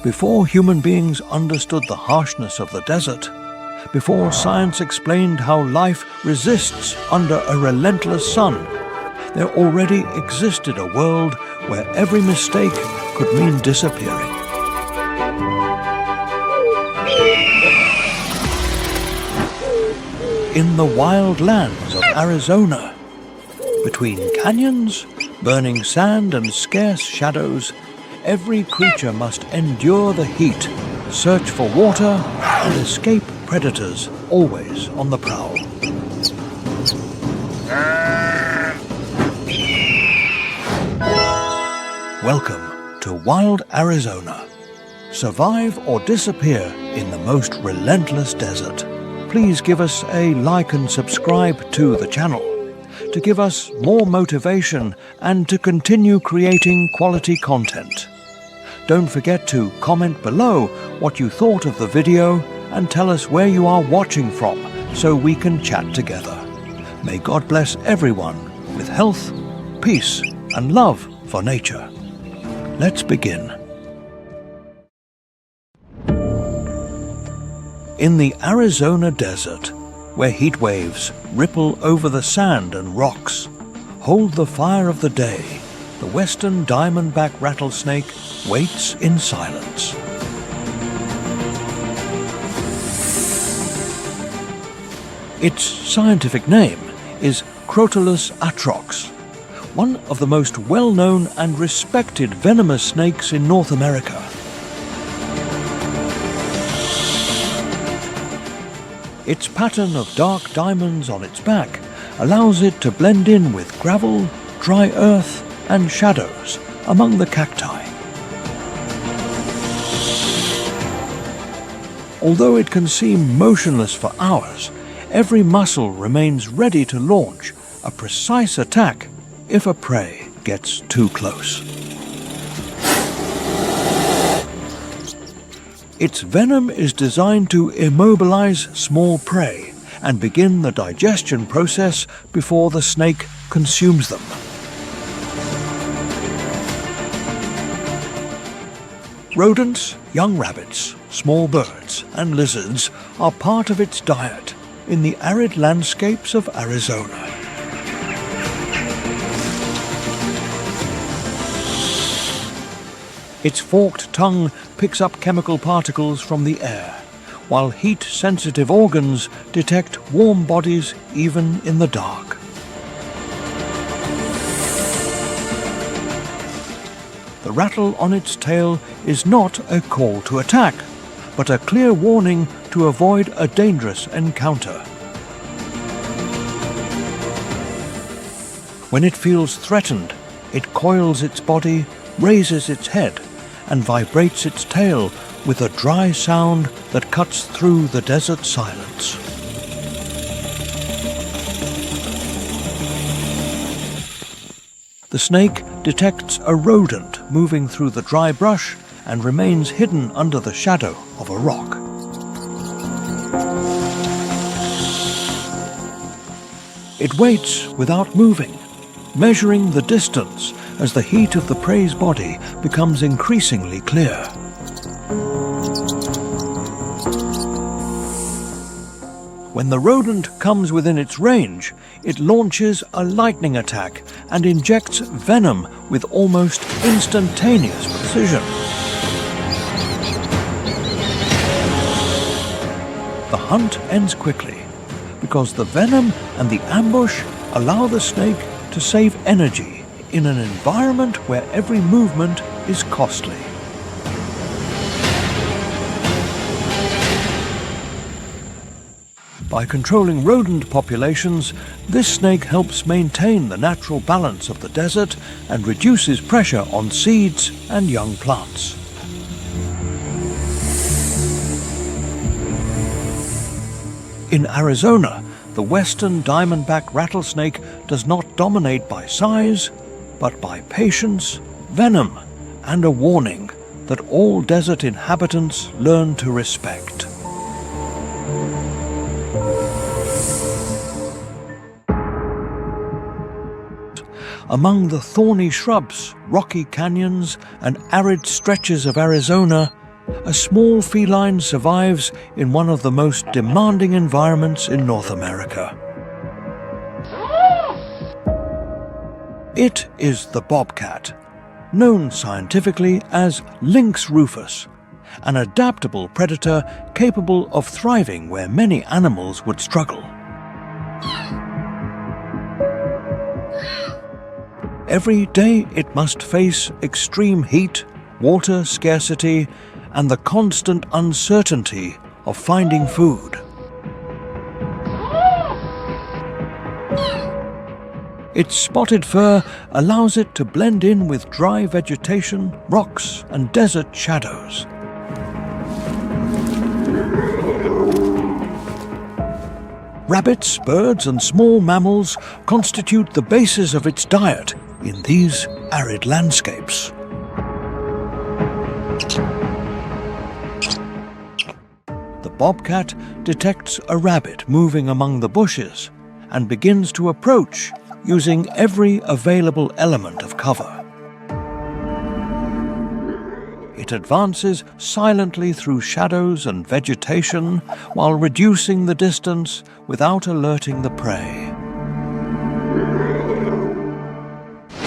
Before human beings understood the harshness of the desert, before science explained how life resists under a relentless sun, there already existed a world where every mistake could mean disappearing. In the wild lands of Arizona, between canyons, burning sand and scarce shadows, every creature must endure the heat, search for water, and escape predators always on the prowl. Welcome to wild Arizona. Survive or disappear in the most relentless desert. Please give us a like and subscribe to the channel to give us more motivation and to continue creating quality content. Don't forget to comment below what you thought of the video and tell us where you are watching from so we can chat together. May God bless everyone with health, peace, and love for nature. Let's begin. In the Arizona desert, where heat waves ripple over the sand and rocks, hold the fire of the day, the western diamondback rattlesnake waits in silence. Its scientific name is Crotalus atrox, one of the most well-known and respected venomous snakes in North America. Its pattern of dark diamonds on its back allows it to blend in with gravel, dry earth, and shadows among the cacti. Although it can seem motionless for hours, every muscle remains ready to launch a precise attack if a prey gets too close. Its venom is designed to immobilize small prey and begin the digestion process before the snake consumes them. Rodents, young rabbits, small birds, and lizards are part of its diet in the arid landscapes of Arizona. Its forked tongue picks up chemical particles from the air, while heat-sensitive organs detect warm bodies even in the dark. The rattle on its tail is not a call to attack, but a clear warning to avoid a dangerous encounter. When it feels threatened, it coils its body, raises its head, and vibrates its tail with a dry sound that cuts through the desert silence. The snake detects a rodent moving through the dry brush and remains hidden under the shadow of a rock. It waits without moving, measuring the distance as the heat of the prey's body becomes increasingly clear. When the rodent comes within its range, it launches a lightning attack and injects venom with almost instantaneous precision. The hunt ends quickly because the venom and the ambush allow the snake to save energy in an environment where every movement is costly. By controlling rodent populations, this snake helps maintain the natural balance of the desert and reduces pressure on seeds and young plants. In Arizona, the western diamondback rattlesnake does not dominate by size, but by patience, venom, and a warning that all desert inhabitants learn to respect. Among the thorny shrubs, rocky canyons, and arid stretches of Arizona, a small feline survives in one of the most demanding environments in North America. It is the bobcat, known scientifically as Lynx rufus, an adaptable predator capable of thriving where many animals would struggle. Every day it must face extreme heat, water scarcity, and the constant uncertainty of finding food. Its spotted fur allows it to blend in with dry vegetation, rocks, and desert shadows. Rabbits, birds, and small mammals constitute the basis of its diet in these arid landscapes. The bobcat detects a rabbit moving among the bushes and begins to approach using every available element of cover. It advances silently through shadows and vegetation while reducing the distance without alerting the prey.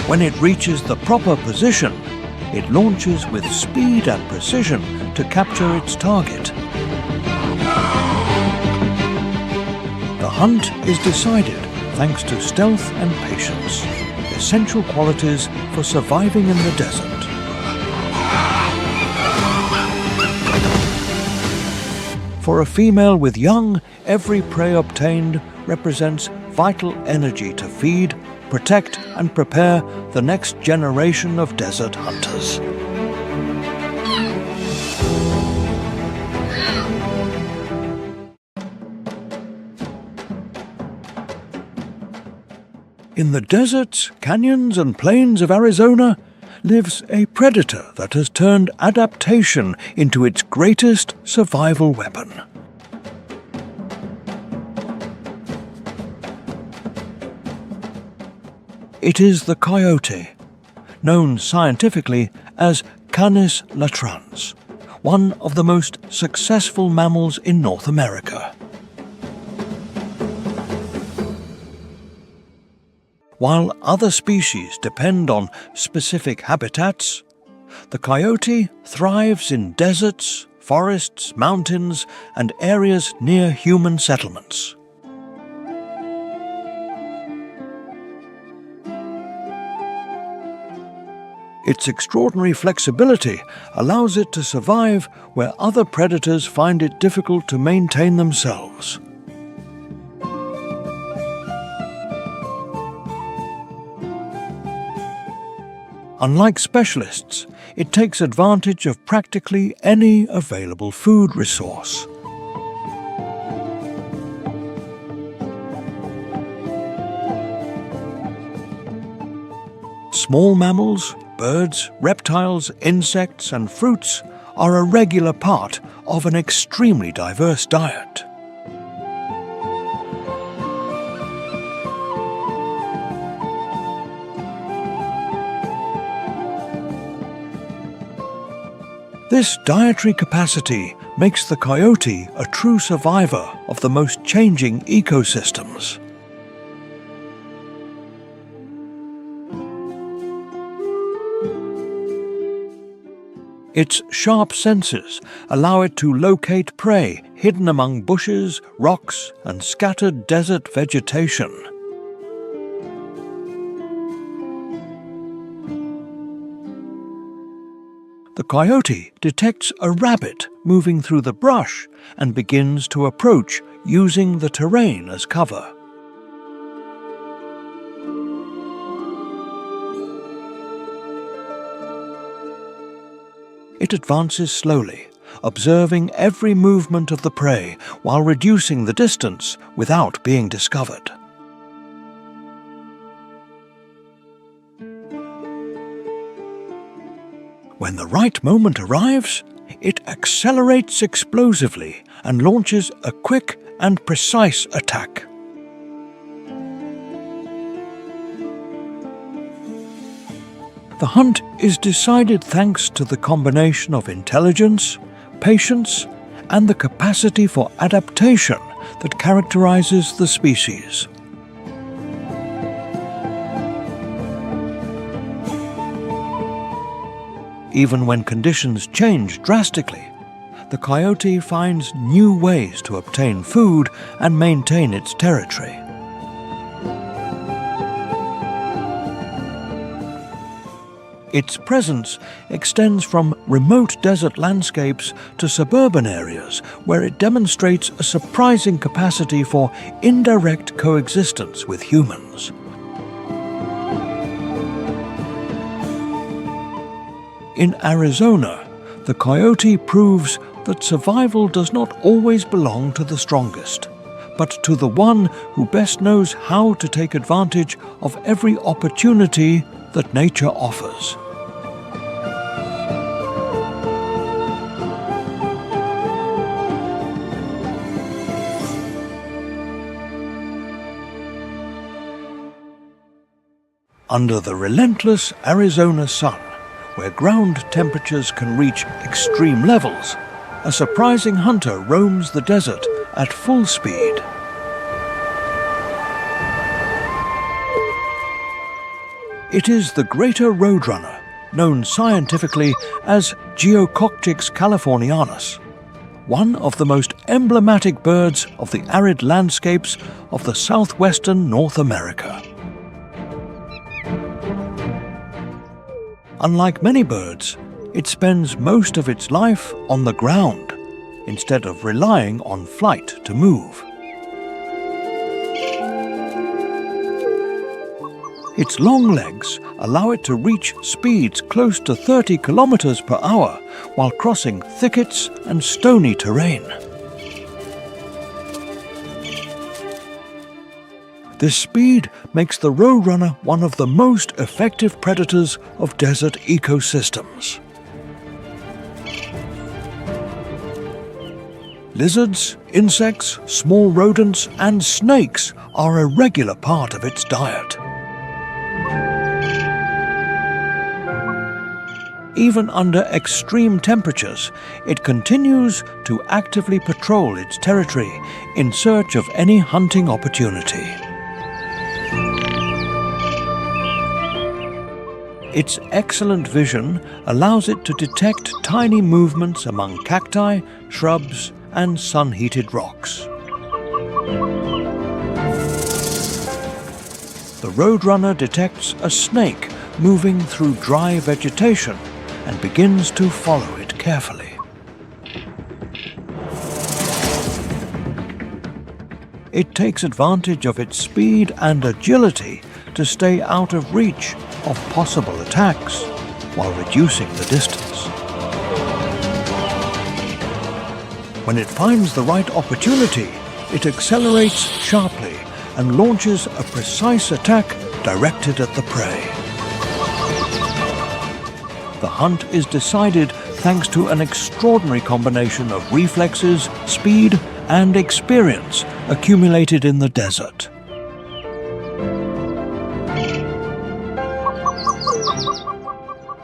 When it reaches the proper position, it launches with speed and precision to capture its target. The hunt is decided thanks to stealth and patience, essential qualities for surviving in the desert. For a female with young, every prey obtained represents vital energy to feed, protect, and prepare the next generation of desert hunters. In the deserts, canyons, and plains of Arizona lives a predator that has turned adaptation into its greatest survival weapon. It is the coyote, known scientifically as Canis latrans, one of the most successful mammals in North America. While other species depend on specific habitats, the coyote thrives in deserts, forests, mountains, and areas near human settlements. Its extraordinary flexibility allows it to survive where other predators find it difficult to maintain themselves. Unlike specialists, it takes advantage of practically any available food resource. Small mammals, birds, reptiles, insects, and fruits are a regular part of an extremely diverse diet. This dietary capacity makes the coyote a true survivor of the most changing ecosystems. Its sharp senses allow it to locate prey hidden among bushes, rocks, and scattered desert vegetation. The coyote detects a rabbit moving through the brush and begins to approach using the terrain as cover. It advances slowly, observing every movement of the prey while reducing the distance without being discovered. When the right moment arrives, it accelerates explosively and launches a quick and precise attack. The hunt is decided thanks to the combination of intelligence, patience and the capacity for adaptation that characterizes the species. Even when conditions change drastically, the coyote finds new ways to obtain food and maintain its territory. Its presence extends from remote desert landscapes to suburban areas, where it demonstrates a surprising capacity for indirect coexistence with humans. In Arizona, the coyote proves that survival does not always belong to the strongest, but to the one who best knows how to take advantage of every opportunity that nature offers. Under the relentless Arizona sun, where ground temperatures can reach extreme levels, a surprising hunter roams the desert at full speed. It is the greater roadrunner, known scientifically as Geococcyx californianus, one of the most emblematic birds of the arid landscapes of the southwestern North America. Unlike many birds, it spends most of its life on the ground, instead of relying on flight to move. Its long legs allow it to reach speeds close to 30 kilometers per hour while crossing thickets and stony terrain. This speed makes the roadrunner one of the most effective predators of desert ecosystems. Lizards, insects, small rodents, and snakes are a regular part of its diet. Even under extreme temperatures, it continues to actively patrol its territory in search of any hunting opportunity. Its excellent vision allows it to detect tiny movements among cacti, shrubs, and sun-heated rocks. The roadrunner detects a snake moving through dry vegetation and begins to follow it carefully. It takes advantage of its speed and agility to stay out of reach of possible attacks while reducing the distance. When it finds the right opportunity, it accelerates sharply and launches a precise attack directed at the prey. The hunt is decided thanks to an extraordinary combination of reflexes, speed, and experience accumulated in the desert.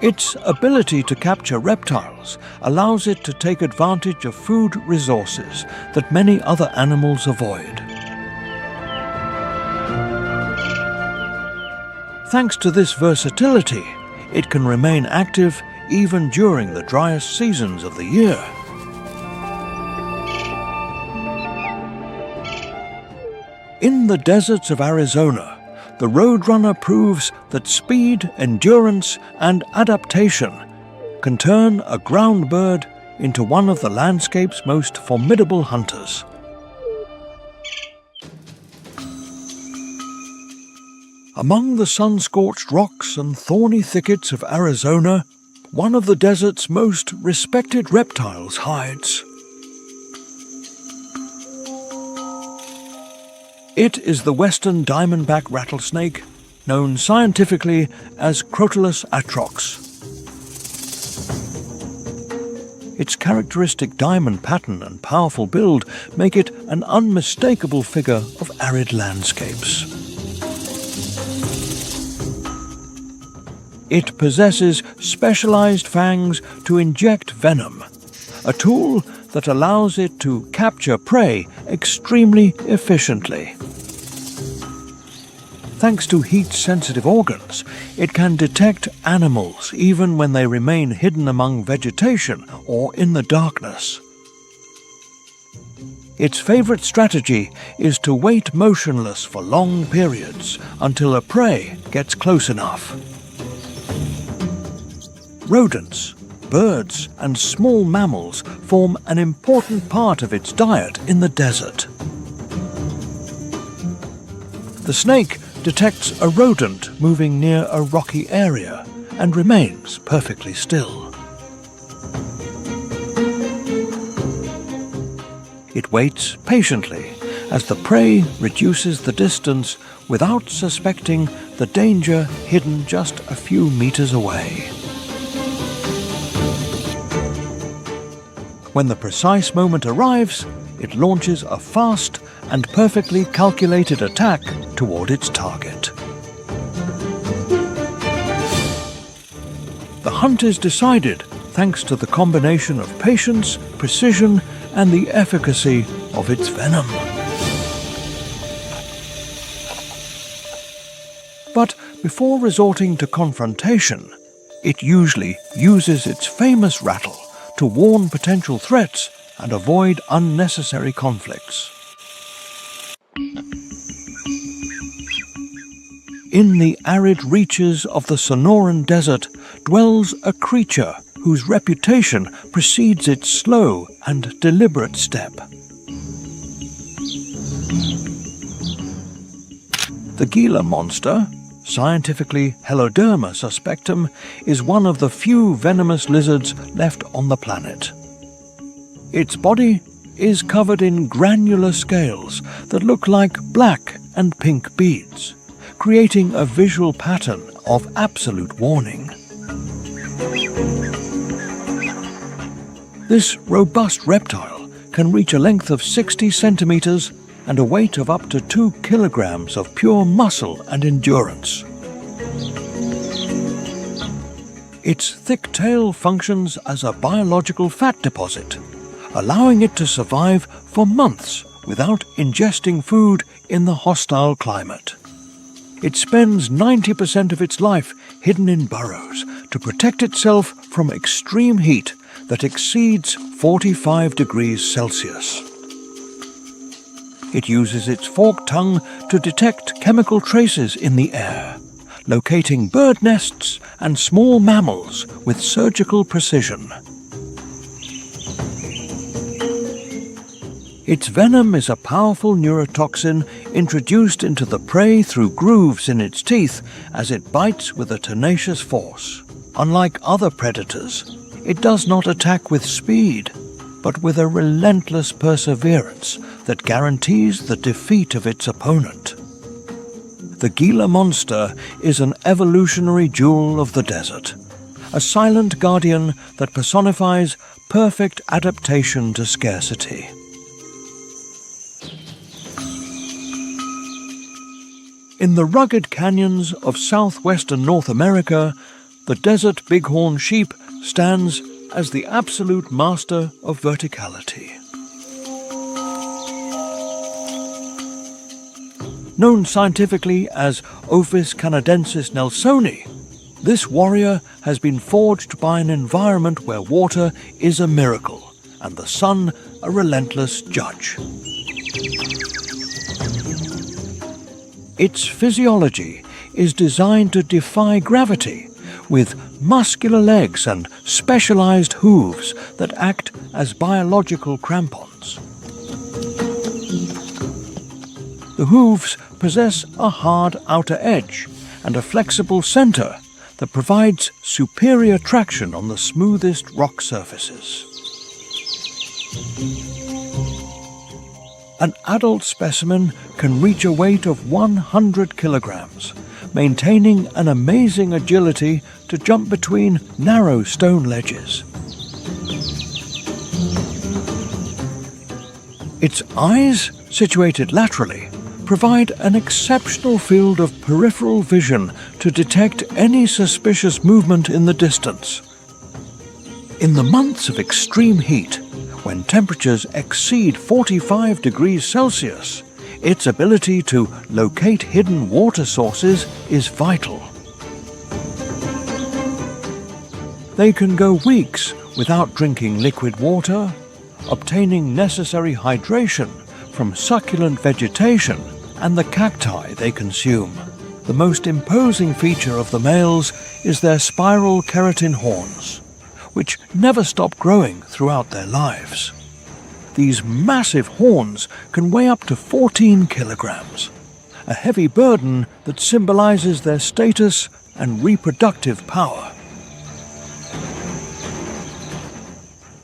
Its ability to capture reptiles allows it to take advantage of food resources that many other animals avoid. Thanks to this versatility, it can remain active even during the driest seasons of the year. In the deserts of Arizona, the roadrunner proves that speed, endurance, and adaptation can turn a ground bird into one of the landscape's most formidable hunters. Among the sun-scorched rocks and thorny thickets of Arizona, one of the desert's most respected reptiles hides. It is the western diamondback rattlesnake, known scientifically as Crotalus atrox. Its characteristic diamond pattern and powerful build make it an unmistakable figure of arid landscapes. It possesses specialized fangs to inject venom, a tool that allows it to capture prey extremely efficiently. Thanks to heat-sensitive organs, it can detect animals even when they remain hidden among vegetation or in the darkness. Its favorite strategy is to wait motionless for long periods until a prey gets close enough. Rodents, birds, and small mammals form an important part of its diet in the desert. The snake detects a rodent moving near a rocky area and remains perfectly still. It waits patiently as the prey reduces the distance without suspecting the danger hidden just a few meters away. When the precise moment arrives, it launches a fast and perfectly calculated attack toward its target. The hunt is decided thanks to the combination of patience, precision, and the efficacy of its venom. But before resorting to confrontation, it usually uses its famous rattle to warn potential threats and avoid unnecessary conflicts. In the arid reaches of the Sonoran Desert dwells a creature whose reputation precedes its slow and deliberate step. The Gila monster, scientifically Heloderma suspectum, is one of the few venomous lizards left on the planet. Its body is covered in granular scales that look like black and pink beads, creating a visual pattern of absolute warning. This robust reptile can reach a length of 60 centimeters and a weight of up to 2 kilograms of pure muscle and endurance. Its thick tail functions as a biological fat deposit, allowing it to survive for months without ingesting food in the hostile climate. It spends 90% of its life hidden in burrows to protect itself from extreme heat that exceeds 45 degrees Celsius. It uses its forked tongue to detect chemical traces in the air, locating bird nests and small mammals with surgical precision. Its venom is a powerful neurotoxin introduced into the prey through grooves in its teeth as it bites with a tenacious force. Unlike other predators, it does not attack with speed, but with a relentless perseverance that guarantees the defeat of its opponent. The Gila monster is an evolutionary jewel of the desert, a silent guardian that personifies perfect adaptation to scarcity. In the rugged canyons of southwestern North America, the desert bighorn sheep stands as the absolute master of verticality. Known scientifically as Ophis canadensis nelsoni, this warrior has been forged by an environment where water is a miracle and the sun a relentless judge. Its physiology is designed to defy gravity, with muscular legs and specialized hooves that act as biological crampons. The hooves possess a hard outer edge and a flexible center that provides superior traction on the smoothest rock surfaces. An adult specimen can reach a weight of 100 kilograms, maintaining an amazing agility to jump between narrow stone ledges. Its eyes, situated laterally, provide an exceptional field of peripheral vision to detect any suspicious movement in the distance. In the months of extreme heat, when temperatures exceed 45 degrees Celsius, its ability to locate hidden water sources is vital. They can go weeks without drinking liquid water, obtaining necessary hydration from succulent vegetation and the cacti they consume. The most imposing feature of the males is their spiral keratin horns, which never stop growing throughout their lives. These massive horns can weigh up to 14 kilograms, a heavy burden that symbolizes their status and reproductive power.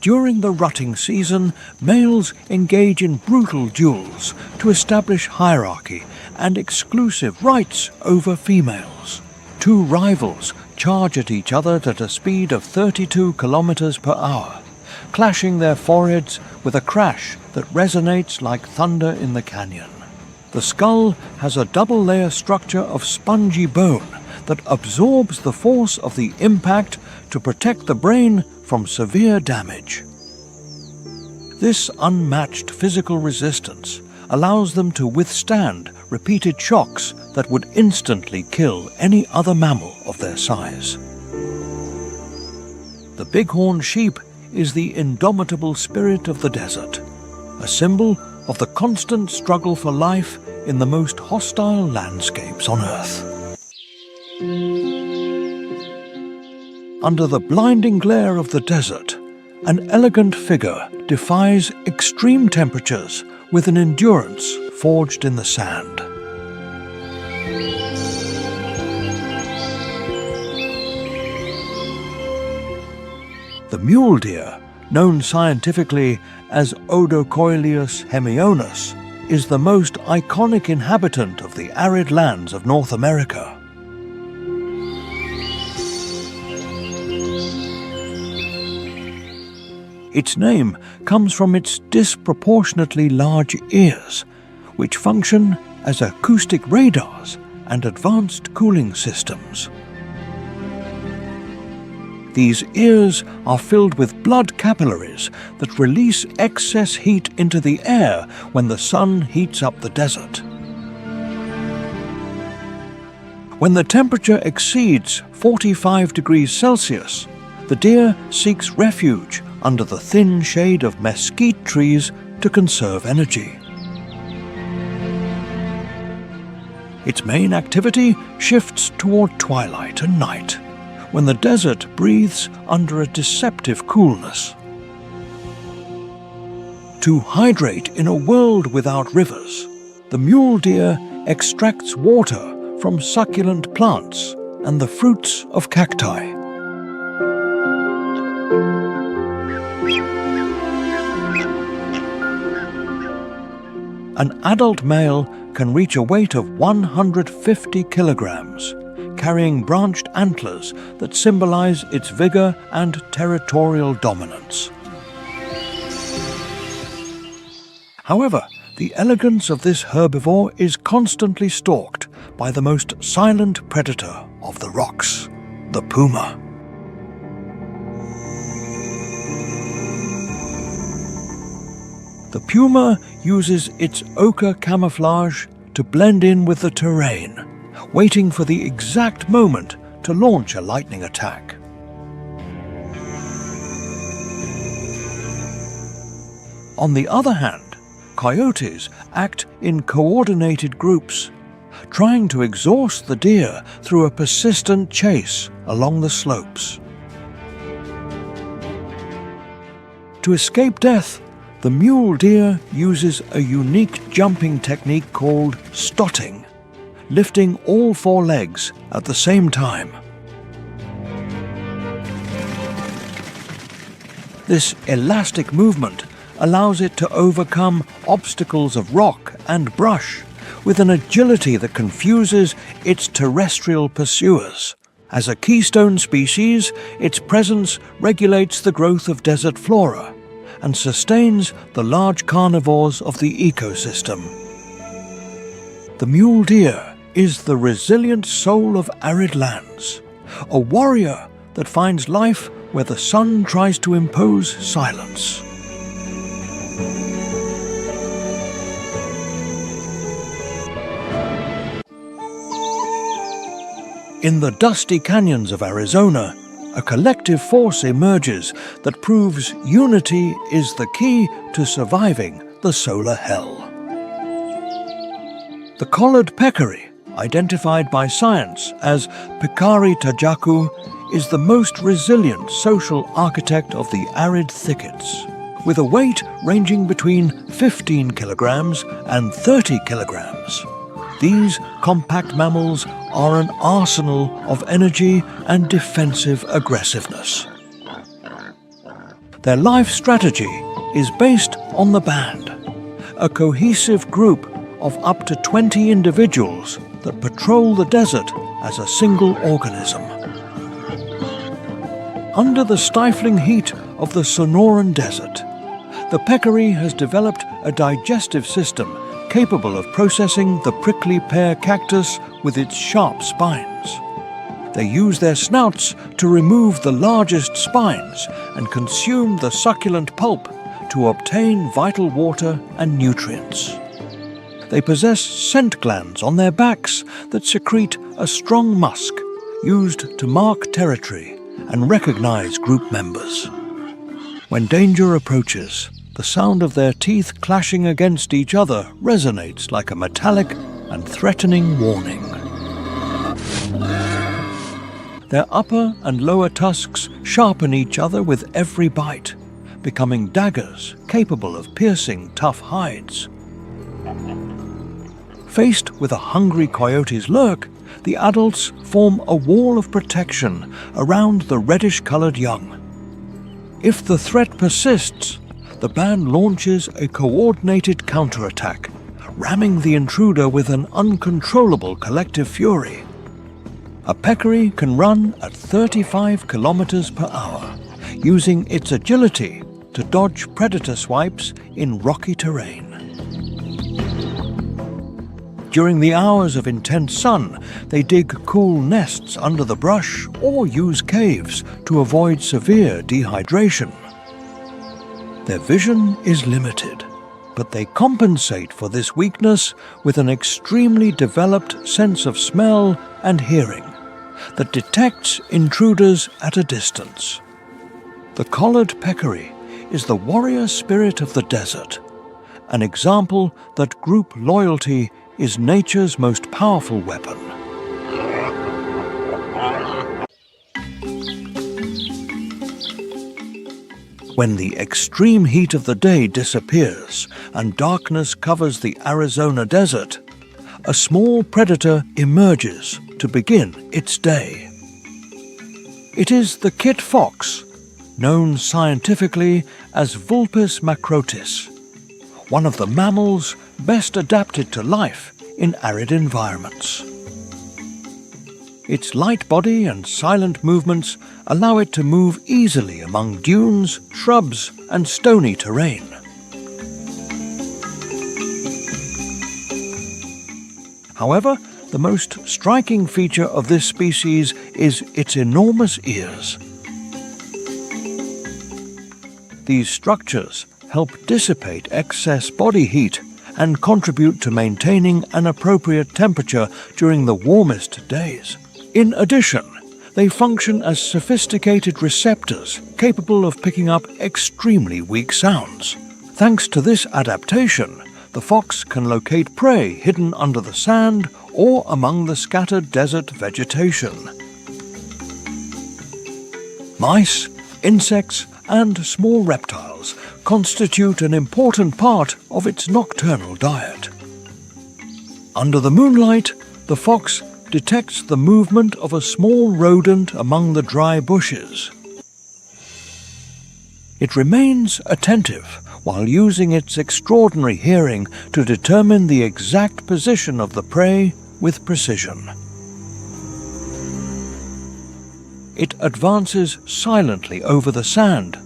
During the rutting season, males engage in brutal duels to establish hierarchy and exclusive rights over females. Two rivals charge at each other at a speed of 32 kilometers per hour, clashing their foreheads with a crash that resonates like thunder in the canyon. The skull has a double-layer structure of spongy bone that absorbs the force of the impact to protect the brain from severe damage. This unmatched physical resistance allows them to withstand repeated shocks that would instantly kill any other mammal of their size. The bighorn sheep is the indomitable spirit of the desert, a symbol of the constant struggle for life in the most hostile landscapes on Earth. Under the blinding glare of the desert, an elegant figure defies extreme temperatures with an endurance forged in the sand. The mule deer, known scientifically as Odocoileus hemionus, is the most iconic inhabitant of the arid lands of North America. Its name comes from its disproportionately large ears, which function as acoustic radars and advanced cooling systems. These ears are filled with blood capillaries that release excess heat into the air when the sun heats up the desert. When the temperature exceeds 45 degrees Celsius, the deer seeks refuge under the thin shade of mesquite trees to conserve energy. Its main activity shifts toward twilight and night, when the desert breathes under a deceptive coolness. To hydrate in a world without rivers, the mule deer extracts water from succulent plants and the fruits of cacti. An adult male can reach a weight of 150 kilograms, carrying branched antlers that symbolize its vigor and territorial dominance. However, the elegance of this herbivore is constantly stalked by the most silent predator of the rocks, the puma. The puma uses its ochre camouflage to blend in with the terrain, waiting for the exact moment to launch a lightning attack. On the other hand, coyotes act in coordinated groups, trying to exhaust the deer through a persistent chase along the slopes. To escape death, the mule deer uses a unique jumping technique called stotting, lifting all four legs at the same time. This elastic movement allows it to overcome obstacles of rock and brush with an agility that confuses its terrestrial pursuers. As a keystone species, its presence regulates the growth of desert flora and sustains the large carnivores of the ecosystem. The mule deer is the resilient soul of arid lands, a warrior that finds life where the sun tries to impose silence. In the dusty canyons of Arizona, a collective force emerges that proves unity is the key to surviving the solar hell. The collared peccary, identified by science as Peccari tajaku, is the most resilient social architect of the arid thickets, with a weight ranging between 15 kilograms and 30 kilograms. These compact mammals are an arsenal of energy and defensive aggressiveness. Their life strategy is based on the band, a cohesive group of up to 20 individuals that patrol the desert as a single organism. Under the stifling heat of the Sonoran Desert, the peccary has developed a digestive system capable of processing the prickly pear cactus with its sharp spines. They use their snouts to remove the largest spines and consume the succulent pulp to obtain vital water and nutrients. They possess scent glands on their backs that secrete a strong musk used to mark territory and recognize group members. When danger approaches, the sound of their teeth clashing against each other resonates like a metallic and threatening warning. Their upper and lower tusks sharpen each other with every bite, becoming daggers capable of piercing tough hides. Faced with a hungry coyote's lurk, the adults form a wall of protection around the reddish-colored young. If the threat persists, the band launches a coordinated counterattack, ramming the intruder with an uncontrollable collective fury. A peccary can run at 35 kilometers per hour, using its agility to dodge predator swipes in rocky terrain. During the hours of intense sun, they dig cool nests under the brush or use caves to avoid severe dehydration. Their vision is limited, but they compensate for this weakness with an extremely developed sense of smell and hearing that detects intruders at a distance. The collared peccary is the warrior spirit of the desert, an example that group loyalty is nature's most powerful weapon. When the extreme heat of the day disappears and darkness covers the Arizona desert, a small predator emerges to begin its day. It is the kit fox, known scientifically as Vulpes macrotis, one of the mammals best adapted to life in arid environments. Its light body and silent movements allow it to move easily among dunes, shrubs, and stony terrain. However, the most striking feature of this species is its enormous ears. These structures help dissipate excess body heat and contribute to maintaining an appropriate temperature during the warmest days. In addition, they function as sophisticated receptors capable of picking up extremely weak sounds. Thanks to this adaptation, the fox can locate prey hidden under the sand or among the scattered desert vegetation. Mice, insects, and small reptiles constitute an important part of its nocturnal diet. Under the moonlight, the fox detects the movement of a small rodent among the dry bushes. It remains attentive while using its extraordinary hearing to determine the exact position of the prey with precision. It advances silently over the sand,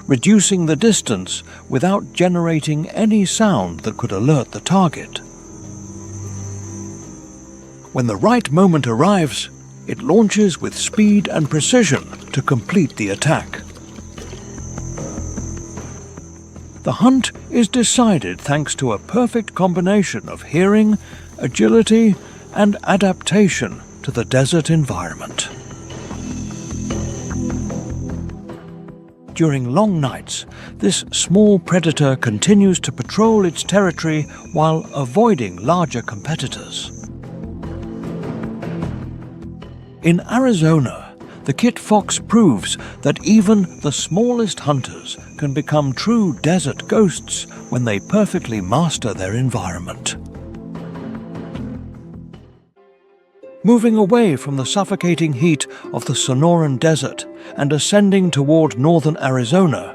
reducing the distance without generating any sound that could alert the target. When the right moment arrives, it launches with speed and precision, to complete the attack. The hunt is decided thanks to a perfect combination of hearing, agility, and adaptation to the desert environment. During long nights, this small predator continues to patrol its territory while avoiding larger competitors. In Arizona, the kit fox proves that even the smallest hunters can become true desert ghosts when they perfectly master their environment. Moving away from the suffocating heat of the Sonoran Desert and ascending toward northern Arizona,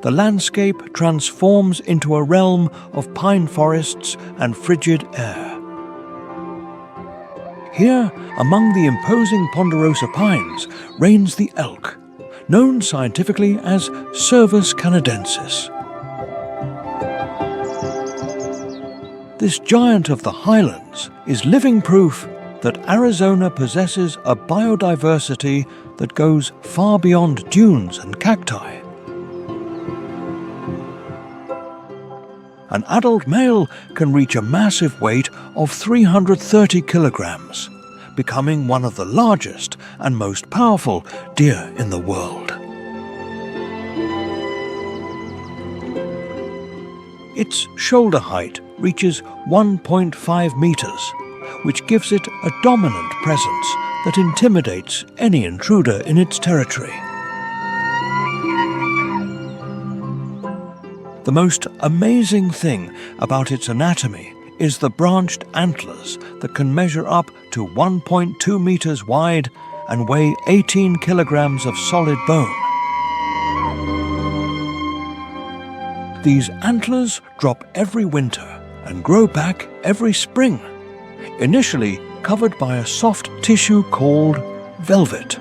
the landscape transforms into a realm of pine forests and frigid air. Here, among the imposing ponderosa pines, reigns the elk, known scientifically as Cervus canadensis. This giant of the highlands is living proof that Arizona possesses a biodiversity that goes far beyond dunes and cacti. An adult male can reach a massive weight of 330 kilograms, becoming one of the largest and most powerful deer in the world. Its shoulder height reaches 1.5 meters, which gives it a dominant presence that intimidates any intruder in its territory. The most amazing thing about its anatomy is the branched antlers that can measure up to 1.2 meters wide and weigh 18 kilograms of solid bone. These antlers drop every winter and grow back every spring, initially covered by a soft tissue called velvet.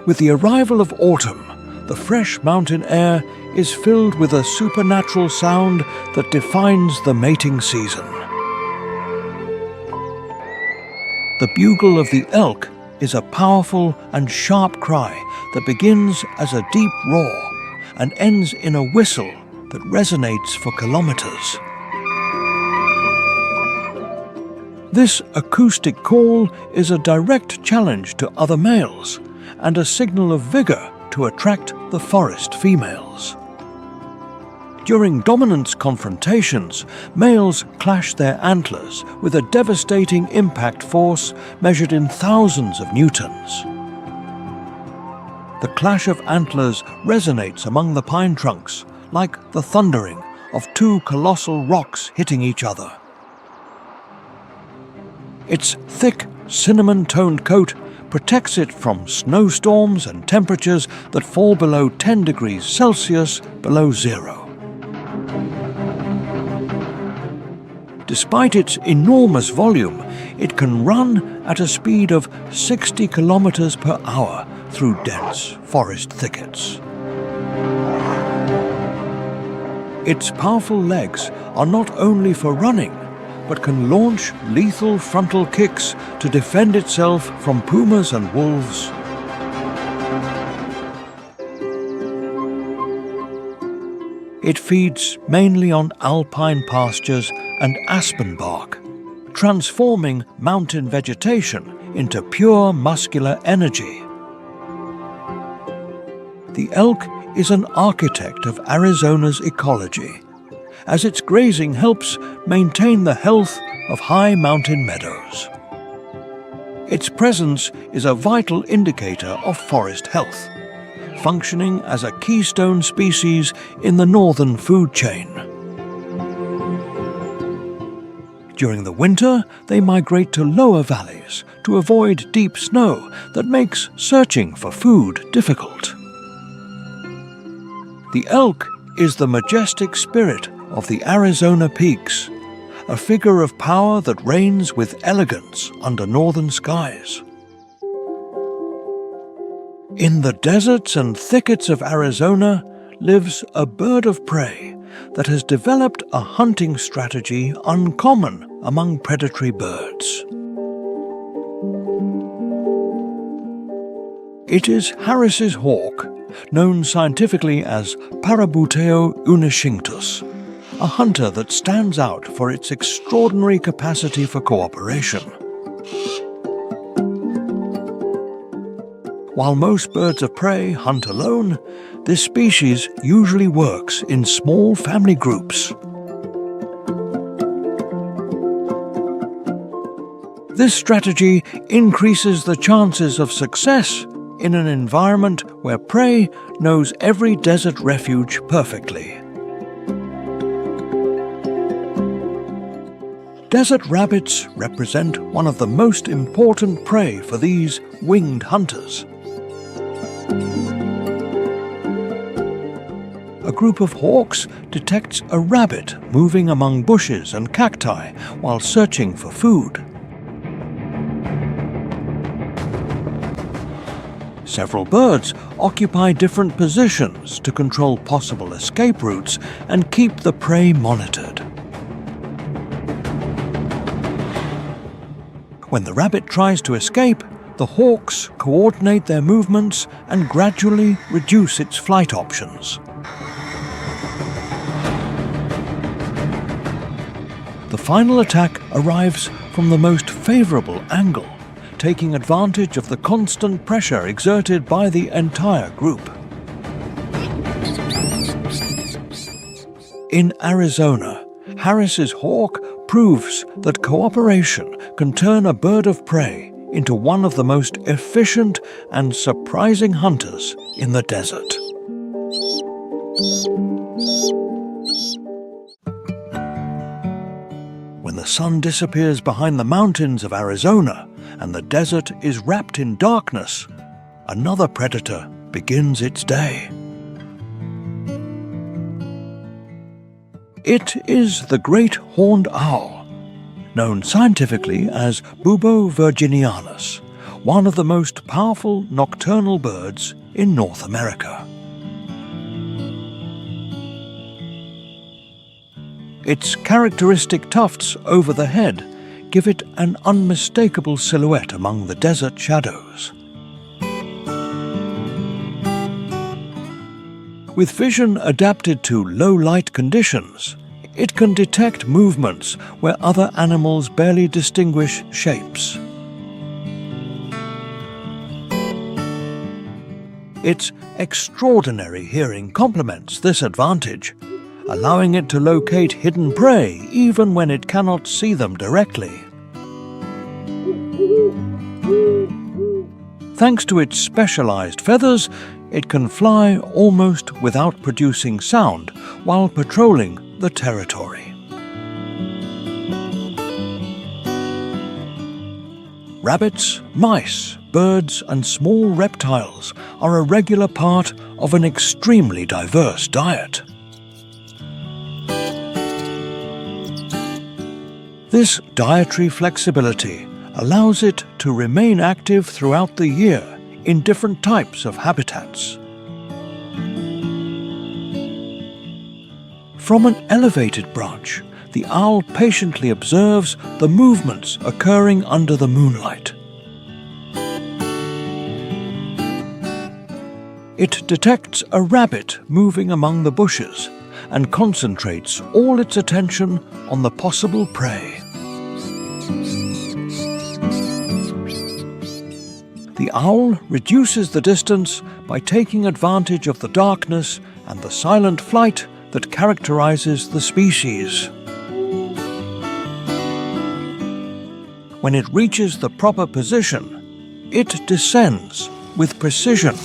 With the arrival of autumn, the fresh mountain air is filled with a supernatural sound that defines the mating season. The bugle of the elk is a powerful and sharp cry that begins as a deep roar and ends in a whistle that resonates for kilometers. This acoustic call is a direct challenge to other males and a signal of vigor to attract the forest females. During dominance confrontations, males clash their antlers with a devastating impact force measured in thousands of newtons. The clash of antlers resonates among the pine trunks like the thundering of two colossal rocks hitting each other. Its thick, cinnamon-toned coat protects it from snowstorms and temperatures that fall below 10 degrees Celsius below zero. Despite its enormous volume, it can run at a speed of 60 kilometers per hour through dense forest thickets. Its powerful legs are not only for running, but can launch lethal frontal kicks to defend itself from pumas and wolves. It feeds mainly on alpine pastures and aspen bark, transforming mountain vegetation into pure muscular energy. The elk is an architect of Arizona's ecology, as its grazing helps maintain the health of high mountain meadows. Its presence is a vital indicator of forest health, functioning as a keystone species in the northern food chain. During the winter, they migrate to lower valleys to avoid deep snow that makes searching for food difficult. The elk is the majestic spirit of the Arizona peaks, a figure of power that reigns with elegance under northern skies. In the deserts and thickets of Arizona lives a bird of prey that has developed a hunting strategy uncommon among predatory birds. It is Harris's hawk, known scientifically as Parabuteo uniscinctus, a hunter that stands out for its extraordinary capacity for cooperation. While most birds of prey hunt alone, this species usually works in small family groups. This strategy increases the chances of success in an environment where prey knows every desert refuge perfectly. Desert rabbits represent one of the most important prey for these winged hunters. A group of hawks detects a rabbit moving among bushes and cacti while searching for food. Several birds occupy different positions to control possible escape routes and keep the prey monitored. When the rabbit tries to escape, the hawks coordinate their movements and gradually reduce its flight options. The final attack arrives from the most favorable angle, taking advantage of the constant pressure exerted by the entire group. In Arizona, Harris's hawk proves that cooperation can turn a bird of prey into one of the most efficient and surprising hunters in the desert. When the sun disappears behind the mountains of Arizona and the desert is wrapped in darkness, another predator begins its day. It is the great horned owl, known scientifically as Bubo virginianus, one of the most powerful nocturnal birds in North America. Its characteristic tufts over the head give it an unmistakable silhouette among the desert shadows. With vision adapted to low-light conditions, it can detect movements where other animals barely distinguish shapes. Its extraordinary hearing complements this advantage, allowing it to locate hidden prey even when it cannot see them directly. Thanks to its specialized feathers, it can fly almost without producing sound while patrolling the territory. Rabbits, mice, birds, and small reptiles are a regular part of an extremely diverse diet. This dietary flexibility allows it to remain active throughout the year in different types of habitats. From an elevated branch, the owl patiently observes the movements occurring under the moonlight. It detects a rabbit moving among the bushes and concentrates all its attention on the possible prey. The owl reduces the distance by taking advantage of the darkness and the silent flight that characterizes the species. When it reaches the proper position, it descends with precision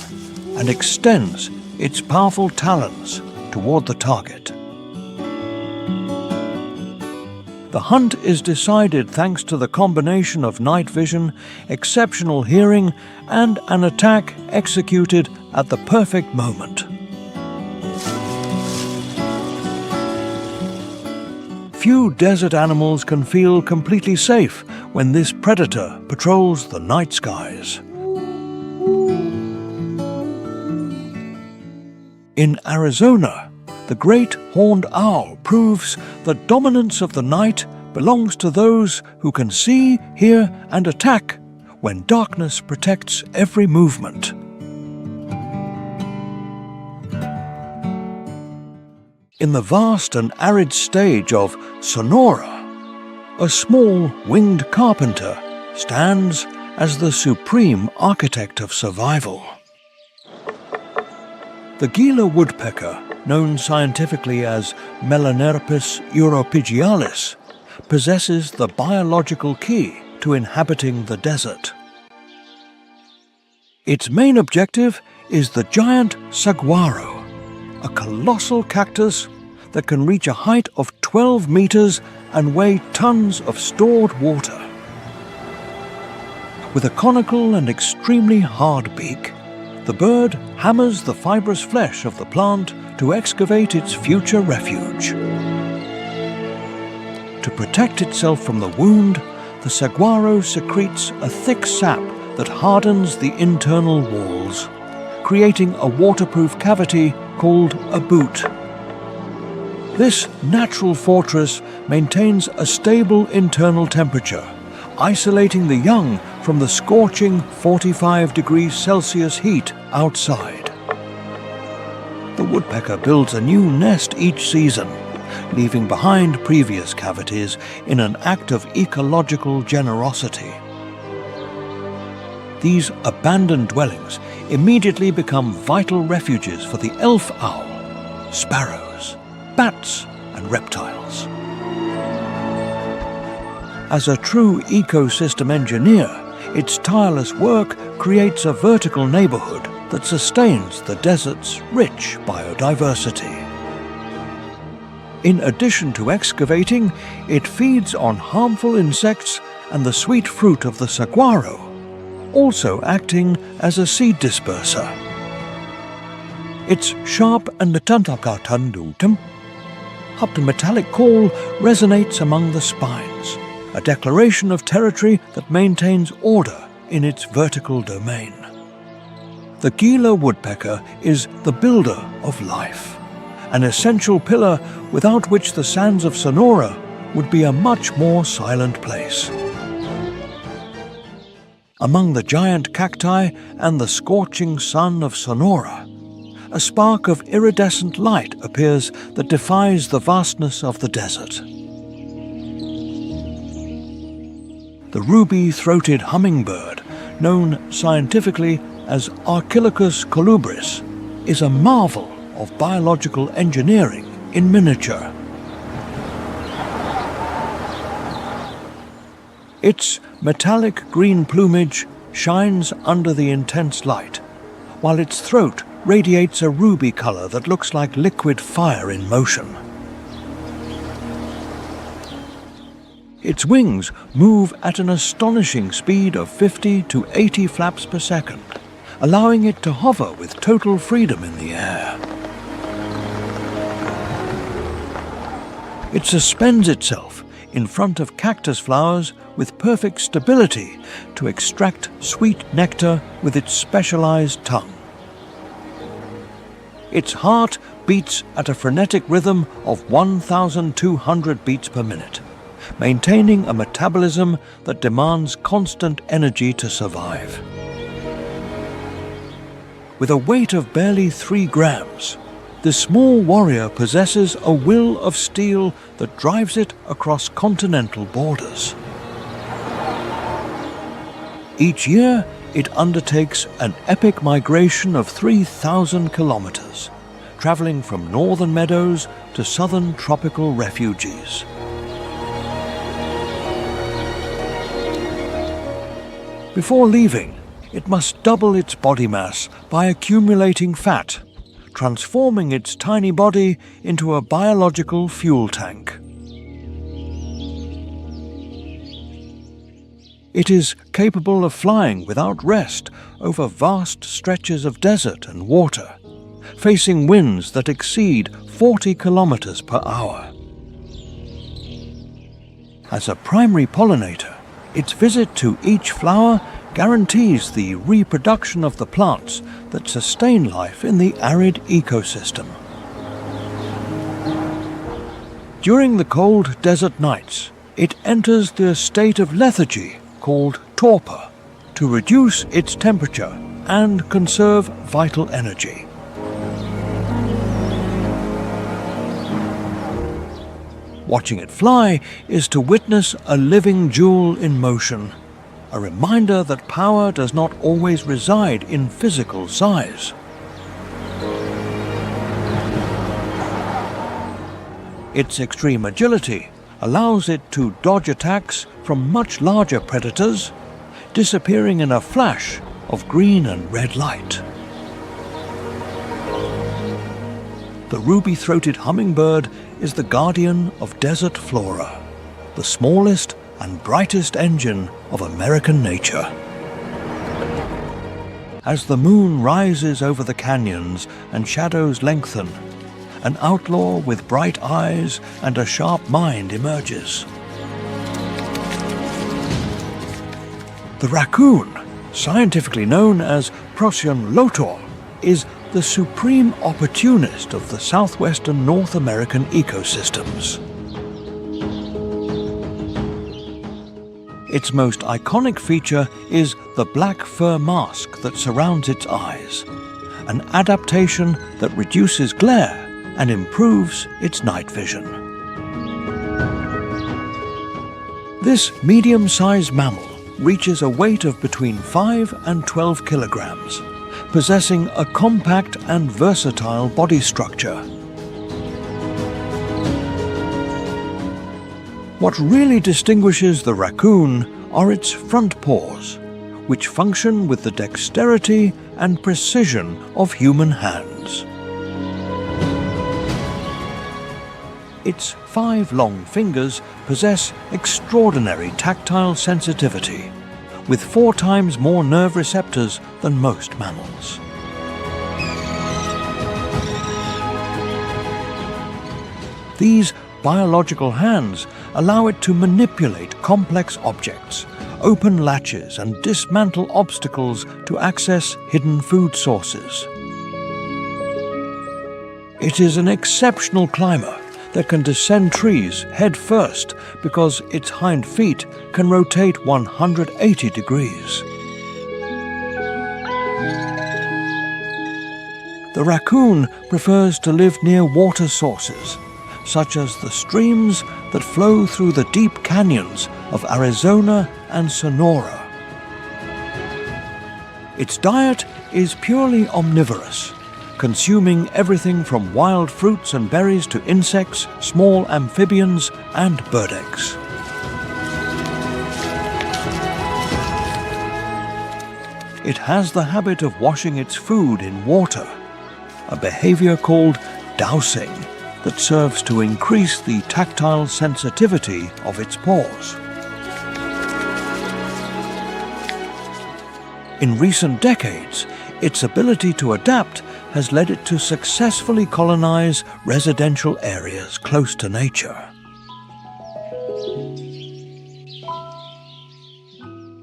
and extends its powerful talons toward the target. The hunt is decided thanks to the combination of night vision, exceptional hearing, and an attack executed at the perfect moment. Few desert animals can feel completely safe when this predator patrols the night skies. In Arizona, the great horned owl proves that dominance of the night belongs to those who can see, hear, and attack when darkness protects every movement. In the vast and arid stage of Sonora, a small winged carpenter stands as the supreme architect of survival. The Gila woodpecker, known scientifically as Melanerpis uropygialis, possesses the biological key to inhabiting the desert. Its main objective is the giant saguaro, a colossal cactus that can reach a height of 12 meters and weigh tons of stored water. With a conical and extremely hard beak, the bird hammers the fibrous flesh of the plant to excavate its future refuge. To protect itself from the wound, the saguaro secretes a thick sap that hardens the internal walls, creating a waterproof cavity called a boot. This natural fortress maintains a stable internal temperature, isolating the young from the scorching 45 degrees Celsius heat outside. The woodpecker builds a new nest each season, leaving behind previous cavities in an act of ecological generosity. These abandoned dwellings immediately become vital refuges for the elf owl, sparrows, bats, and reptiles. As a true ecosystem engineer, its tireless work creates a vertical neighborhood that sustains the desert's rich biodiversity. In addition to excavating, it feeds on harmful insects and the sweet fruit of the saguaro, also acting as a seed disperser. Its sharp and the metallic call resonates among the spines, a declaration of territory that maintains order in its vertical domain. The Gila woodpecker is the builder of life, an essential pillar without which the sands of Sonora would be a much more silent place. Among the giant cacti and the scorching sun of Sonora, a spark of iridescent light appears that defies the vastness of the desert. The ruby-throated hummingbird, known scientifically as Archilochus colubris, is a marvel of biological engineering in miniature. Its metallic green plumage shines under the intense light, while its throat radiates a ruby color that looks like liquid fire in motion. Its wings move at an astonishing speed of 50 to 80 flaps per second, allowing it to hover with total freedom in the air. It suspends itself in front of cactus flowers with perfect stability to extract sweet nectar with its specialized tongue. Its heart beats at a frenetic rhythm of 1,200 beats per minute, maintaining a metabolism that demands constant energy to survive. With a weight of barely 3 grams, this small warrior possesses a will of steel that drives it across continental borders. Each year, it undertakes an epic migration of 3,000 kilometers, traveling from northern meadows to southern tropical refuges. Before leaving, it must double its body mass by accumulating fat, transforming its tiny body into a biological fuel tank. It is capable of flying without rest over vast stretches of desert and water, facing winds that exceed 40 kilometers per hour. As a primary pollinator, its visit to each flower guarantees the reproduction of the plants that sustain life in the arid ecosystem. During the cold desert nights, it enters the state of lethargy called torpor to reduce its temperature and conserve vital energy. Watching it fly is to witness a living jewel in motion, a reminder that power does not always reside in physical size. Its extreme agility allows it to dodge attacks from much larger predators, disappearing in a flash of green and red light. The ruby-throated hummingbird is the guardian of desert flora, the smallest and brightest engine of American nature. As the moon rises over the canyons and shadows lengthen, an outlaw with bright eyes and a sharp mind emerges. The raccoon, scientifically known as Procyon lotor, is the supreme opportunist of the southwestern North American ecosystems. Its most iconic feature is the black fur mask that surrounds its eyes, an adaptation that reduces glare and improves its night vision. This medium-sized mammal reaches a weight of between 5 and 12 kilograms, possessing a compact and versatile body structure. What really distinguishes the raccoon are its front paws, which function with the dexterity and precision of human hands. Its 5 long fingers possess extraordinary tactile sensitivity, with 4 times more nerve receptors than most mammals. These biological hands allow it to manipulate complex objects, open latches, and dismantle obstacles to access hidden food sources. It is an exceptional climber that can descend trees head first because its hind feet can rotate 180 degrees. The raccoon prefers to live near water sources, such as the streams that flow through the deep canyons of Arizona and Sonora. Its diet is purely omnivorous, consuming everything from wild fruits and berries to insects, small amphibians, and bird eggs. It has the habit of washing its food in water, a behavior called dousing that serves to increase the tactile sensitivity of its paws. In recent decades, its ability to adapt has led it to successfully colonize residential areas close to nature.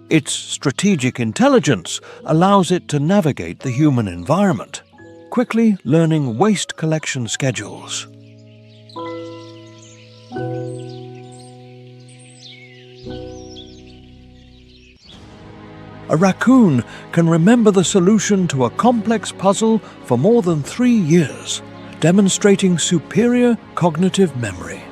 Its strategic intelligence allows it to navigate the human environment, quickly learning waste collection schedules. A raccoon can remember the solution to a complex puzzle for more than 3 years, demonstrating superior cognitive memory.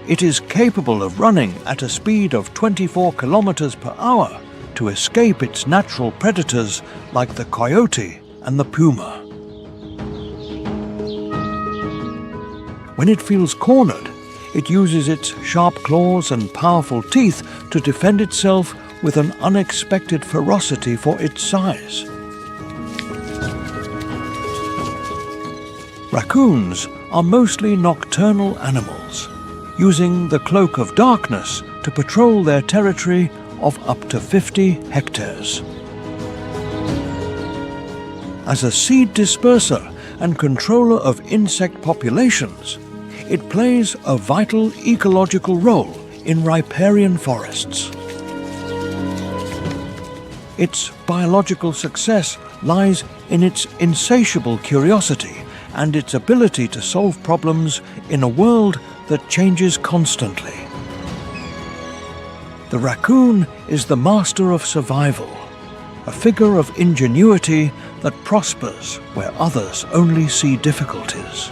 It is capable of running at a speed of 24 kilometers per hour to escape its natural predators like the coyote and the puma. When it feels cornered, it uses its sharp claws and powerful teeth to defend itself with an unexpected ferocity for its size. Raccoons are mostly nocturnal animals, using the cloak of darkness to patrol their territory of up to 50 hectares. As a seed disperser and controller of insect populations, it plays a vital ecological role in riparian forests. Its biological success lies in its insatiable curiosity and its ability to solve problems in a world that changes constantly. The raccoon is the master of survival, a figure of ingenuity that prospers where others only see difficulties.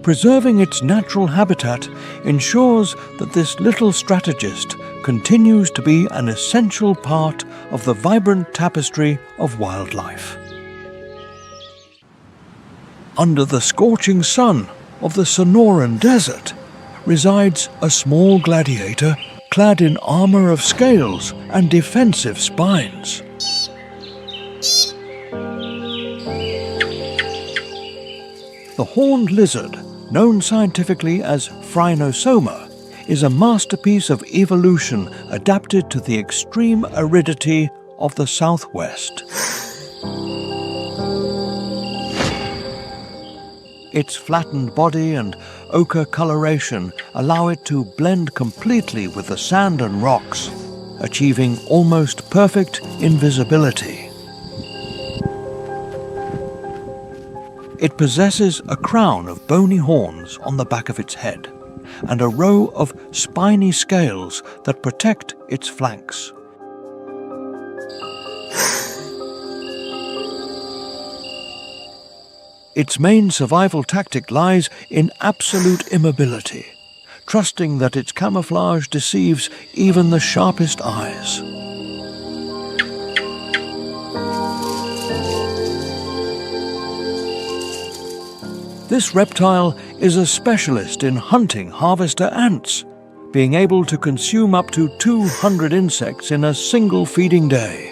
Preserving its natural habitat ensures that this little strategist continues to be an essential part of the vibrant tapestry of wildlife. Under the scorching sun of the Sonoran Desert resides a small gladiator clad in armor of scales and defensive spines. The horned lizard, known scientifically as Phrynosoma, is a masterpiece of evolution adapted to the extreme aridity of the southwest. Its flattened body and ochre coloration allow it to blend completely with the sand and rocks, achieving almost perfect invisibility. It possesses a crown of bony horns on the back of its head and a row of spiny scales that protect its flanks. Its main survival tactic lies in absolute immobility, trusting that its camouflage deceives even the sharpest eyes. This reptile is a specialist in hunting harvester ants, being able to consume up to 200 insects in a single feeding day.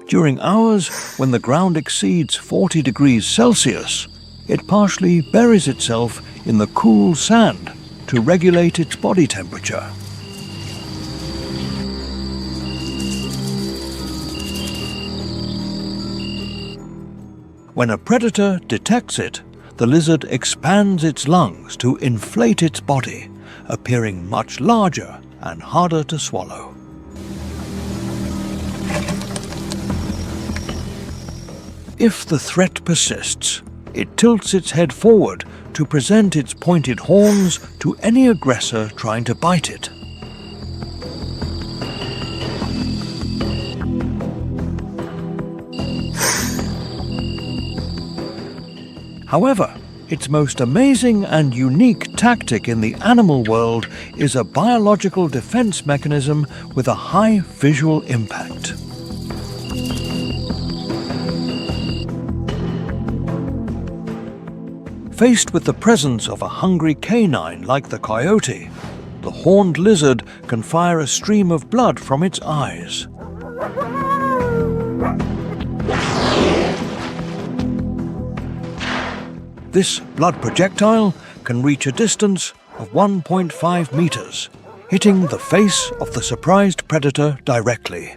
During hours when the ground exceeds 40 degrees Celsius, it partially buries itself in the cool sand to regulate its body temperature. When a predator detects it, the lizard expands its lungs to inflate its body, appearing much larger and harder to swallow. If the threat persists, it tilts its head forward to present its pointed horns to any aggressor trying to bite it. However, its most amazing and unique tactic in the animal world is a biological defense mechanism with a high visual impact. Faced with the presence of a hungry canine like the coyote, the horned lizard can fire a stream of blood from its eyes. This blood projectile can reach a distance of 1.5 meters, hitting the face of the surprised predator directly.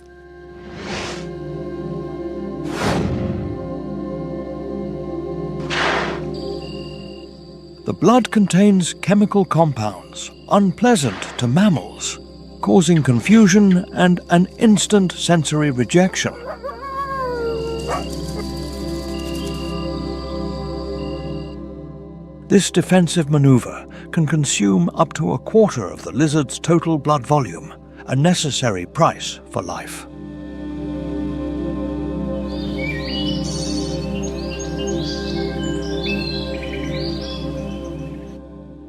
The blood contains chemical compounds unpleasant to mammals, causing confusion and an instant sensory rejection. This defensive maneuver can consume up to a quarter of the lizard's total blood volume, a necessary price for life.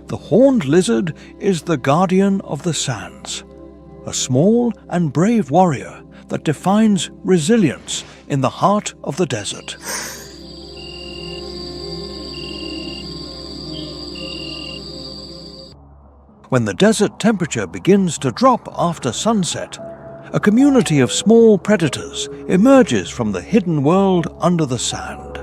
The horned lizard is the guardian of the sands, a small and brave warrior that defines resilience in the heart of the desert. When the desert temperature begins to drop after sunset, a community of small predators emerges from the hidden world under the sand.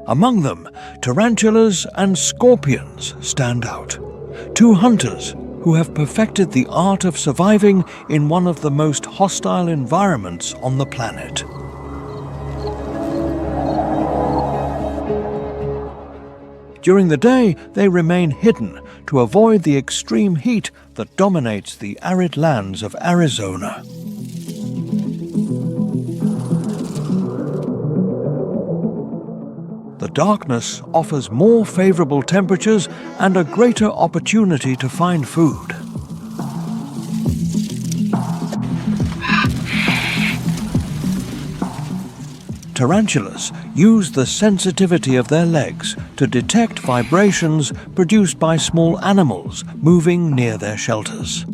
Among them, tarantulas and scorpions stand out, two hunters who have perfected the art of surviving in one of the most hostile environments on the planet. During the day, they remain hidden to avoid the extreme heat that dominates the arid lands of Arizona. darkness offers more favorable temperatures and a greater opportunity to find food. Tarantulas use the sensitivity of their legs to detect vibrations produced by small animals moving near their shelters.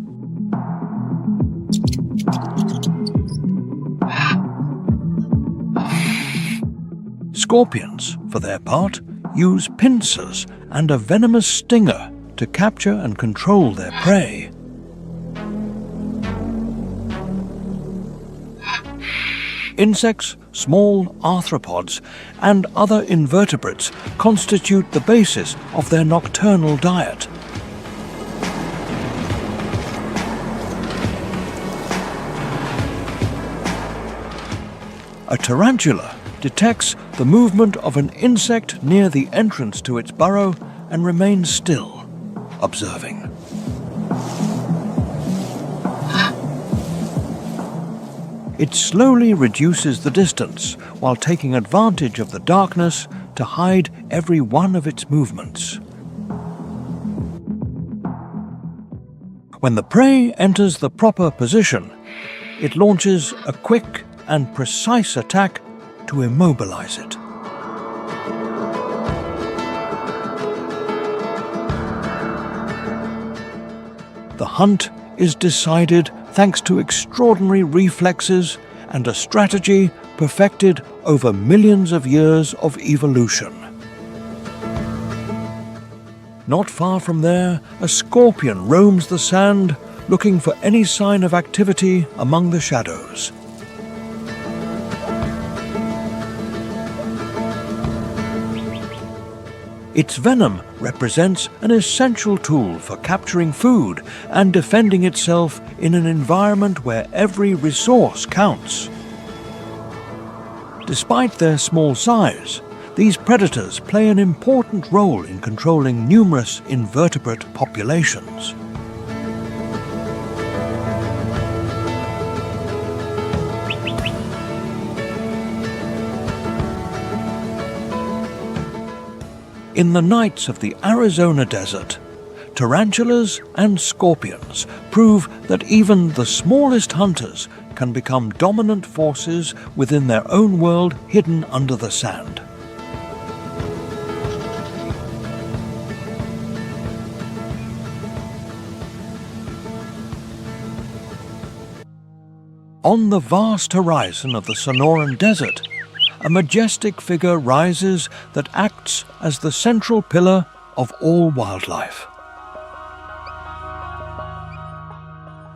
Scorpions, for their part, use pincers and a venomous stinger to capture and control their prey. Insects, small arthropods, and other invertebrates constitute the basis of their nocturnal diet. A tarantula detects the movement of an insect near the entrance to its burrow and remains still, observing. It slowly reduces the distance while taking advantage of the darkness to hide every one of its movements. When the prey enters the proper position, it launches a quick and precise attack to immobilize it. The hunt is decided thanks to extraordinary reflexes and a strategy perfected over millions of years of evolution. Not far from there, a scorpion roams the sand looking for any sign of activity among the shadows. Its venom represents an essential tool for capturing food and defending itself in an environment where every resource counts. Despite their small size, these predators play an important role in controlling numerous invertebrate populations. In the nights of the Arizona desert, tarantulas and scorpions prove that even the smallest hunters can become dominant forces within their own world hidden under the sand. On the vast horizon of the Sonoran Desert, a majestic figure rises that acts as the central pillar of all wildlife.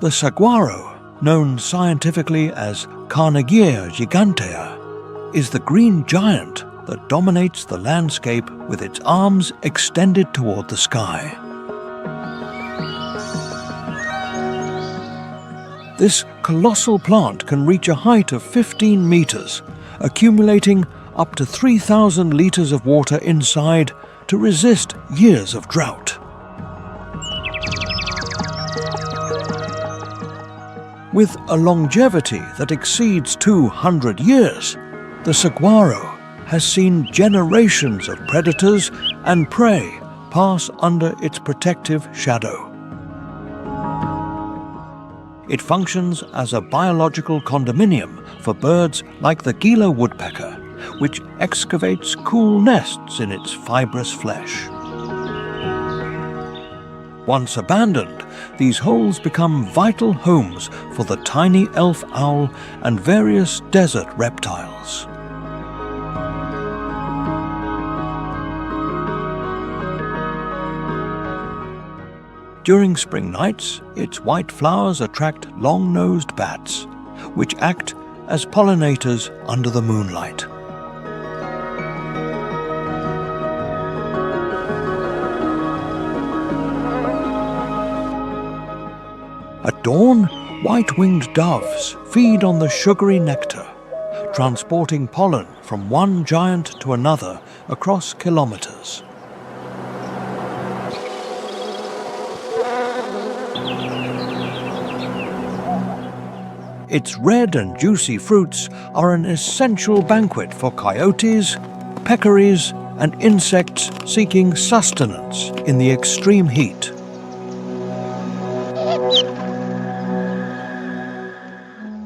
The saguaro, known scientifically as Carnegie gigantea, is the green giant that dominates the landscape with its arms extended toward the sky. This colossal plant can reach a height of 15 meters, accumulating up to 3,000 liters of water inside to resist years of drought. With a longevity that exceeds 200 years, the saguaro has seen generations of predators and prey pass under its protective shadow. It functions as a biological condominium for birds like the Gila woodpecker, which excavates cool nests in its fibrous flesh. Once abandoned, these holes become vital homes for the tiny elf owl and various desert reptiles. During spring nights, its white flowers attract long-nosed bats, which act as pollinators under the moonlight. At dawn, white-winged doves feed on the sugary nectar, transporting pollen from one giant to another across kilometers. Its red and juicy fruits are an essential banquet for coyotes, peccaries, and insects seeking sustenance in the extreme heat.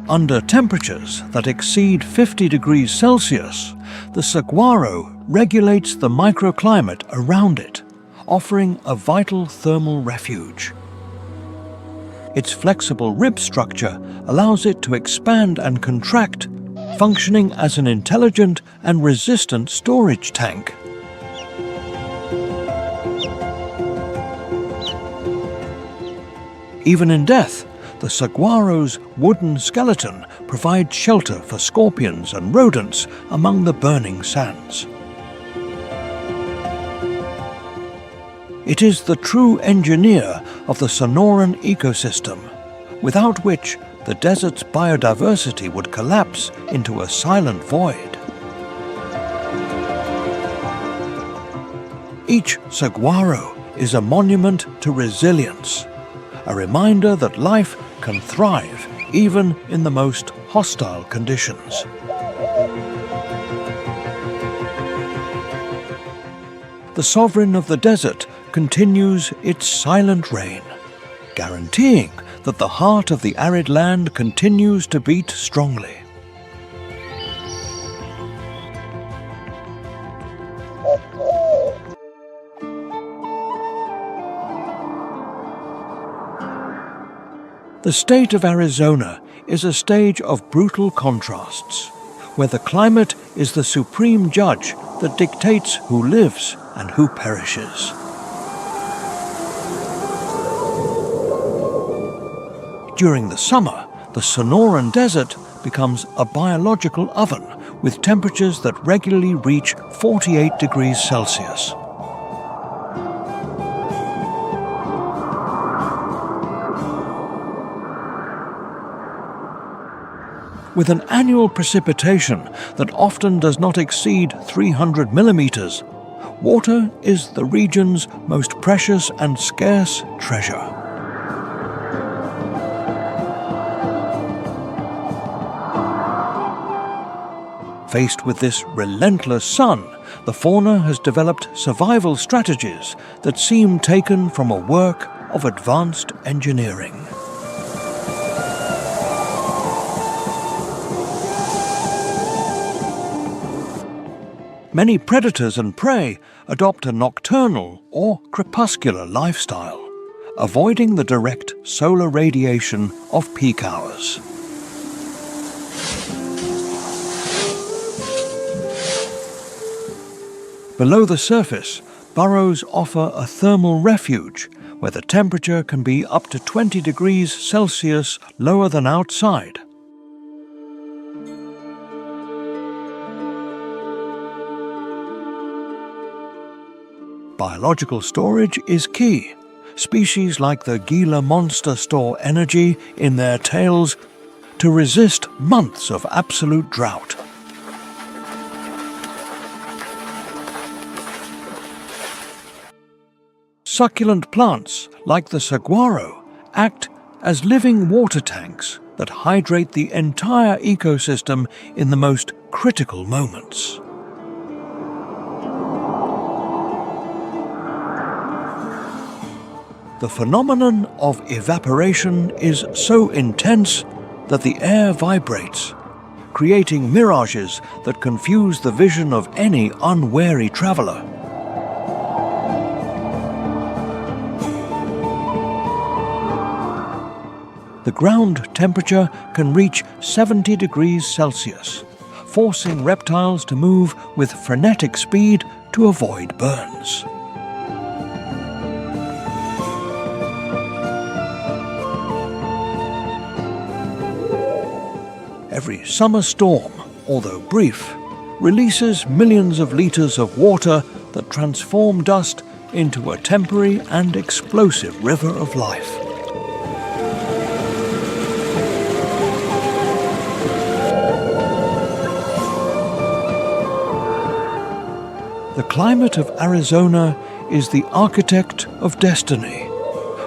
Under temperatures that exceed 50 degrees Celsius, the saguaro regulates the microclimate around it, offering a vital thermal refuge. Its flexible rib structure allows it to expand and contract, functioning as an intelligent and resistant storage tank. Even in death, the saguaro's wooden skeleton provides shelter for scorpions and rodents among the burning sands. It is the true engineer of the Sonoran ecosystem, without which the desert's biodiversity would collapse into a silent void. Each saguaro is a monument to resilience, a reminder that life can thrive even in the most hostile conditions. The sovereign of the desert continues its silent reign, guaranteeing that the heart of the arid land continues to beat strongly. The state of Arizona is a stage of brutal contrasts, where the climate is the supreme judge that dictates who lives and who perishes. During the summer, the Sonoran Desert becomes a biological oven with temperatures that regularly reach 48 degrees Celsius. With an annual precipitation that often does not exceed 300 millimeters, water is the region's most precious and scarce treasure. Faced with this relentless sun, the fauna has developed survival strategies that seem taken from a work of advanced engineering. Many predators and prey adopt a nocturnal or crepuscular lifestyle, avoiding the direct solar radiation of peak hours. Below the surface, burrows offer a thermal refuge where the temperature can be up to 20 degrees Celsius lower than outside. Biological storage is key. Species like the Gila monster store energy in their tails to resist months of absolute drought. Succulent plants, like the saguaro, act as living water tanks that hydrate the entire ecosystem in the most critical moments. The phenomenon of evaporation is so intense that the air vibrates, creating mirages that confuse the vision of any unwary traveler. The ground temperature can reach 70 degrees Celsius, forcing reptiles to move with frenetic speed to avoid burns. Every summer storm, although brief, releases millions of liters of water that transform dust into a temporary and explosive river of life. The climate of Arizona is the architect of destiny,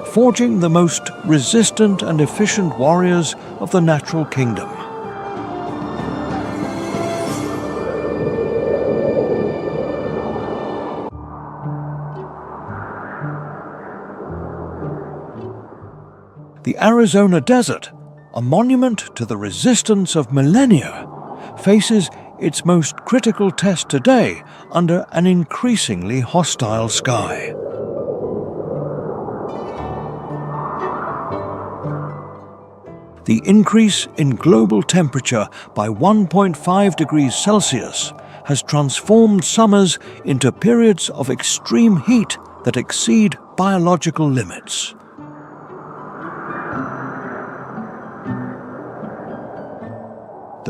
forging the most resistant and efficient warriors of the natural kingdom. The Arizona desert, a monument to the resistance of millennia, faces its most critical test today under an increasingly hostile sky. The increase in global temperature by 1.5 degrees Celsius has transformed summers into periods of extreme heat that exceed biological limits.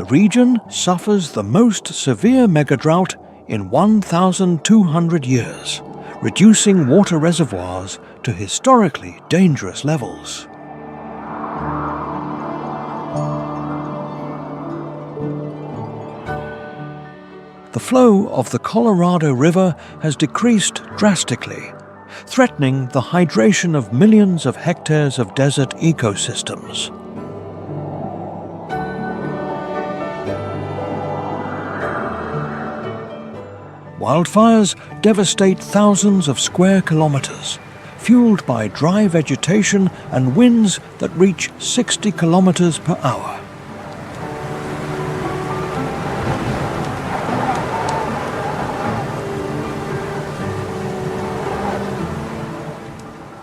The region suffers the most severe megadrought in 1,200 years, reducing water reservoirs to historically dangerous levels. The flow of the Colorado River has decreased drastically, threatening the hydration of millions of hectares of desert ecosystems. Wildfires devastate thousands of square kilometers, fueled by dry vegetation and winds that reach 60 kilometers per hour.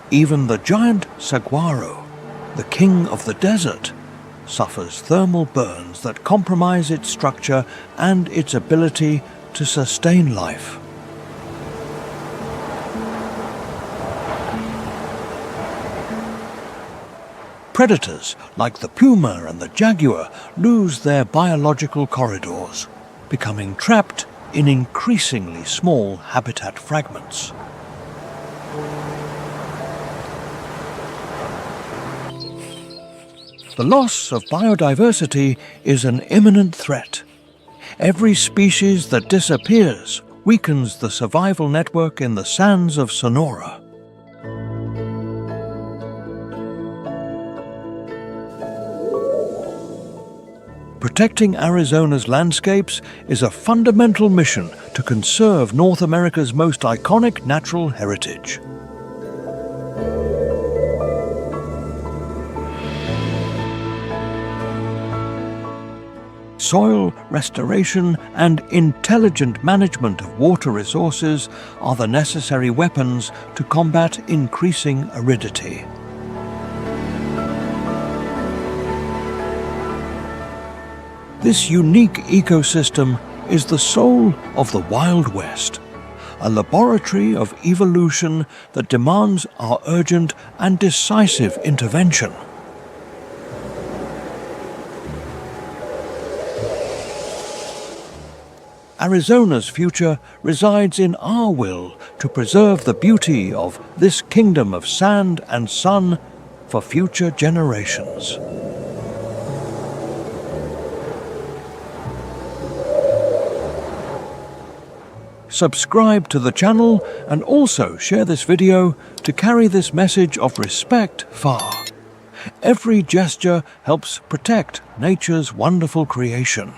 Even the giant saguaro, the king of the desert, suffers thermal burns that compromise its structure and its ability to sustain life. Predators like the puma and the jaguar lose their biological corridors, becoming trapped in increasingly small habitat fragments. The loss of biodiversity is an imminent threat. Every species that disappears weakens the survival network in the sands of Sonora. Protecting Arizona's landscapes is a fundamental mission to conserve North America's most iconic natural heritage. Soil restoration and intelligent management of water resources are the necessary weapons to combat increasing aridity. This unique ecosystem is the soul of the Wild West, a laboratory of evolution that demands our urgent and decisive intervention. Arizona's future resides in our will to preserve the beauty of this kingdom of sand and sun for future generations. Subscribe to the channel and also share this video to carry this message of respect far. Every gesture helps protect nature's wonderful creation.